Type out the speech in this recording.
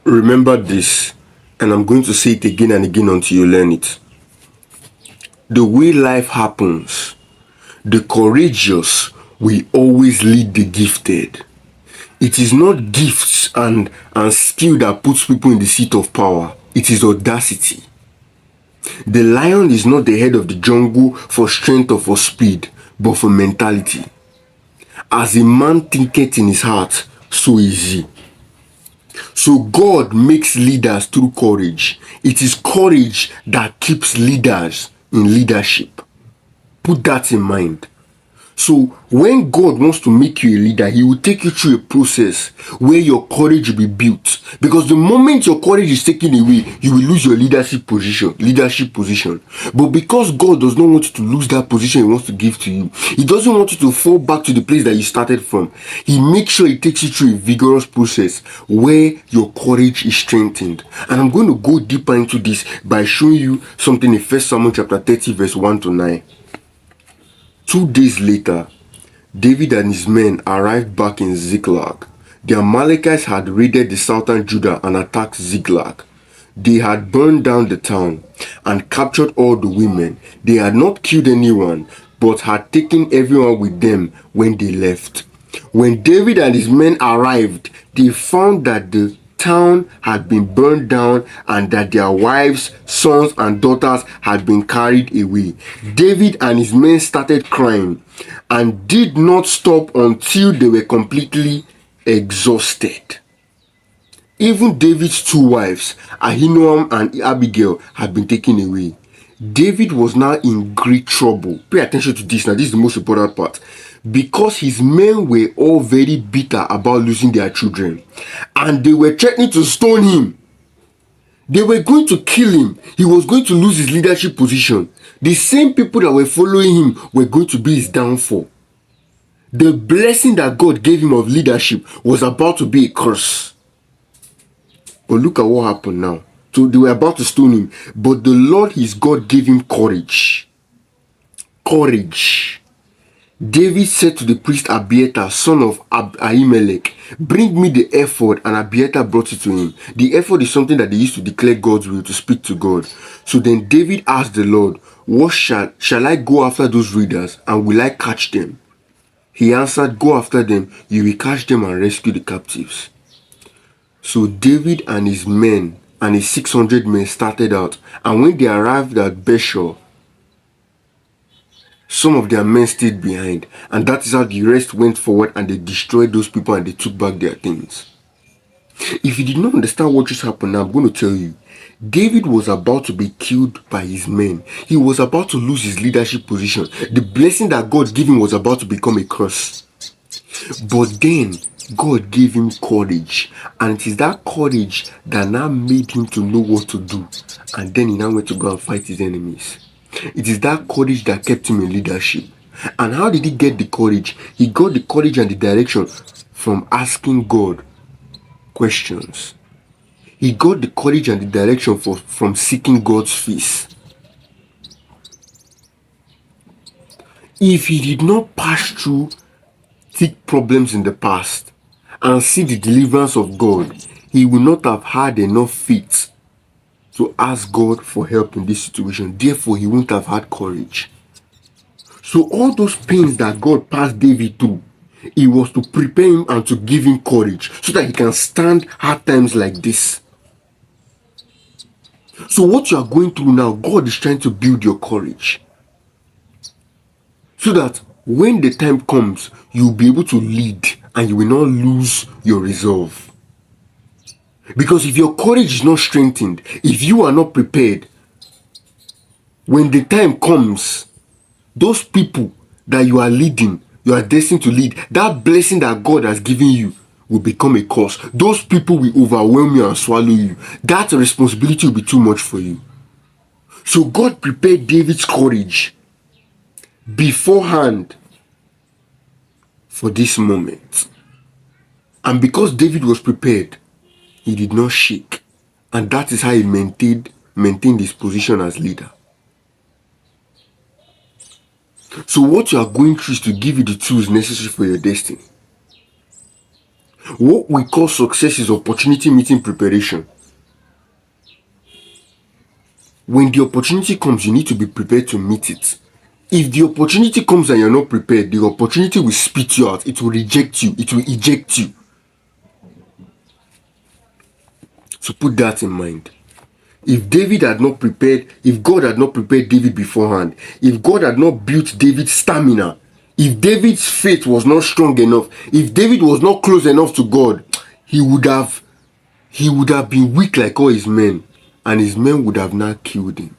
Remember this, and I'm going to say it again and again until you learn it. The way life happens, the courageous will always lead the gifted. It is not gifts and skill that puts people in the seat of power. It is audacity. The lion is not the head of the jungle for strength or for speed, but for mentality. As a man thinketh in his heart, so is he. So God makes leaders through courage. It is courage that keeps leaders in leadership. Put that in mind. So when God wants to make you a leader, he will take you through a process where your courage will be built. Because the moment your courage is taken away, you will lose your leadership position. But because God does not want you to lose that position he wants to give to you, he doesn't want you to fall back to the place that you started from. He makes sure he takes you through a vigorous process where your courage is strengthened. And I'm going to go deeper into this by showing you something in 1 Samuel chapter 30 verse 1 to 9. 2 days later, David and his men arrived back in Ziklag. The Amalekites had raided the southern Judah and attacked Ziklag. They had burned down the town and captured all the women. They had not killed anyone, but had taken everyone with them when they left. When David and his men arrived, they found that the town had been burned down and that their wives, sons, and daughters had been carried away. David and his men started crying and did not stop until they were completely exhausted. Even David's two wives, Ahinoam and Abigail, had been taken away. David was now in great trouble. Pay attention to this now, this is the most important part. Because his men were all very bitter about losing their children. And they were threatening to stone him. They were going to kill him. He was going to lose his leadership position. The same people that were following him were going to be his downfall. The blessing that God gave him of leadership was about to be a curse. But look at what happened now. So they were about to stone him. But the Lord his God gave him courage. Courage. David said to the priest Abiathar, son of Ahimelech, bring me the ephod, and Abiathar brought it to him. The ephod is something that they used to declare God's will, to speak to God. So then David asked the Lord, what shall I go after those raiders, and will I catch them? He answered, go after them, you will catch them and rescue the captives. So David and his men and his 600 men started out, and when they arrived at Bethshur, some of their men stayed behind, and that is how the rest went forward and they destroyed those people and they took back their things. If you did not understand what just happened now, I'm going to tell you. David was about to be killed by his men. He was about to lose his leadership position. The blessing that God gave him was about to become a curse. But then God gave him courage, and it is that courage that now made him to know what to do. And then he now went to go and fight his enemies. It is that courage that kept him in leadership. And how did he get the courage? He got the courage and the direction from asking God questions. He got the courage and the direction from seeking God's face. If he did not pass through thick problems in the past and see the deliverance of God, he would not have had enough faith to ask God for help in this situation. Therefore, he wouldn't have had courage. So all those pains that God passed David through, it was to prepare him and to give him courage so that he can stand hard times like this. So what you are going through now, God is trying to build your courage so that when the time comes, you'll be able to lead and you will not lose your resolve. Because if your courage is not strengthened, if you are not prepared, when the time comes, those people that you are leading, you are destined to lead, that blessing that God has given you will become a curse. Those people will overwhelm you and swallow you. That responsibility will be too much for you. So God prepared David's courage beforehand for this moment. And because David was prepared, he did not shake. And that is how he maintained his position as leader. So what you are going through is to give you the tools necessary for your destiny. What we call success is opportunity meeting preparation. When the opportunity comes, you need to be prepared to meet it. If the opportunity comes and you're not prepared, the opportunity will spit you out. It will reject you. It will eject you. So put that in mind. If David had not prepared, if God had not prepared David beforehand, if God had not built David's stamina, if David's faith was not strong enough, if David was not close enough to God, he would have been weak like all his men, and his men would have not killed him.